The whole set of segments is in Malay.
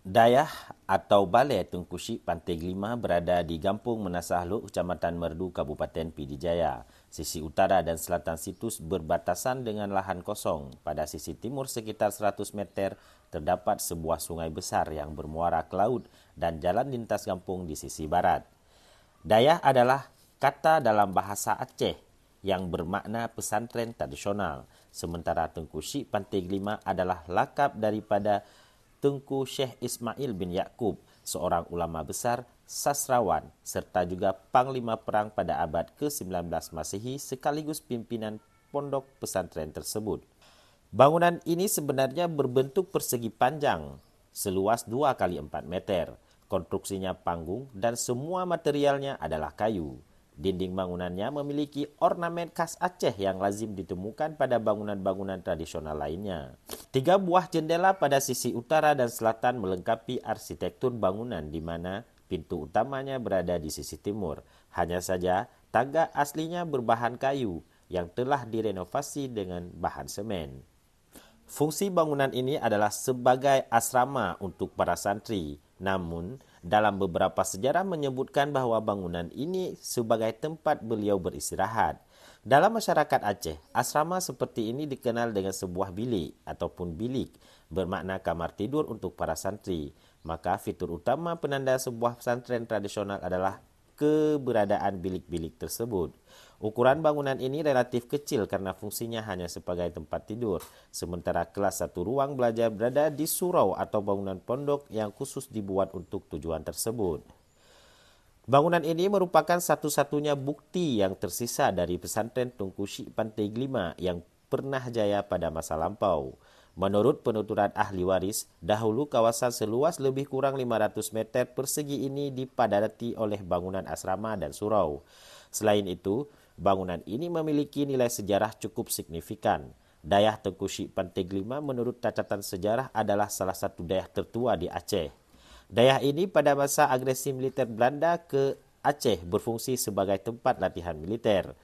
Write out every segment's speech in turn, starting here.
Dayah atau Balai Tengku Syek Pantai Gelima berada di Gampung Menasah Luk, Kecamatan Merdu, Kabupaten Pidijaya. Sisi utara dan selatan situs berbatasan dengan lahan kosong. Pada sisi timur sekitar 100 meter terdapat sebuah sungai besar yang bermuara ke laut dan jalan lintas kampung di sisi barat. Dayah adalah kata dalam bahasa Aceh yang bermakna pesantren tradisional. Sementara Tengku Syek Pantai Gelima adalah lakap daripada Tengku Syekh Ismail bin Yaqub, seorang ulama besar, sastrawan, serta juga panglima perang pada abad ke-19 Masehi sekaligus pimpinan pondok pesantren tersebut. Bangunan ini sebenarnya berbentuk persegi panjang, seluas 2 kali 4 meter. Konstruksinya panggung dan semua materialnya adalah kayu. Dinding bangunannya memiliki ornamen khas Aceh yang lazim ditemukan pada bangunan-bangunan tradisional lainnya. 3 buah jendela pada sisi utara dan selatan melengkapi arsitektur bangunan di mana pintu utamanya berada di sisi timur. Hanya saja tangga aslinya berbahan kayu yang telah direnovasi dengan bahan semen. Fungsi bangunan ini adalah sebagai asrama untuk para santri. Namun, dalam beberapa sejarah menyebutkan bahawa bangunan ini sebagai tempat beliau beristirahat. Dalam masyarakat Aceh, asrama seperti ini dikenal dengan sebuah bilik ataupun bilik, bermakna kamar tidur untuk para santri. Maka fitur utama penanda sebuah pesantren tradisional adalah keberadaan bilik-bilik tersebut. Ukuran bangunan ini relatif kecil karena fungsinya hanya sebagai tempat tidur, sementara kelas 1 ruang belajar berada di surau atau bangunan pondok yang khusus dibuat untuk tujuan tersebut. Bangunan ini merupakan satu-satunya bukti yang tersisa dari pesantren Tengku Syek Pantai Gelima yang pernah jaya pada masa lampau. Menurut penuturan ahli waris, dahulu kawasan seluas lebih kurang 500 meter persegi ini dipadati oleh bangunan asrama dan surau. Selain itu, bangunan ini memiliki nilai sejarah cukup signifikan. Dayah Tengku Syek Pantai Gelima menurut catatan sejarah adalah salah satu dayah tertua di Aceh. Dayah ini pada masa agresi militer Belanda ke Aceh berfungsi sebagai tempat latihan militer.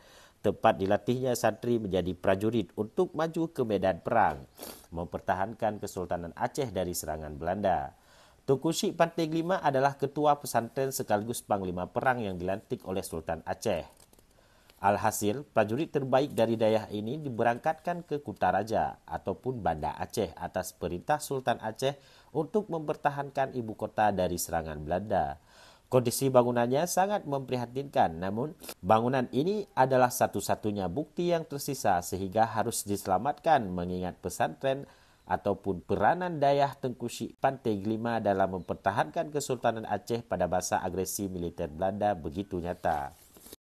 Tempat dilatihnya santri menjadi prajurit untuk maju ke medan perang, mempertahankan Kesultanan Aceh dari serangan Belanda. Tengku Syek Pantai Gelima adalah ketua pesantren sekaligus panglima perang yang dilantik oleh Sultan Aceh. Alhasil, prajurit terbaik dari dayah ini diberangkatkan ke Kutaraja ataupun Banda Aceh atas perintah Sultan Aceh untuk mempertahankan ibu kota dari serangan Belanda. Kondisi bangunannya sangat memprihatinkan, namun bangunan ini adalah satu-satunya bukti yang tersisa sehingga harus diselamatkan mengingat pesantren ataupun peranan dayah Tengku Syek Pantai Gelima dalam mempertahankan Kesultanan Aceh pada masa agresi militer Belanda begitu nyata.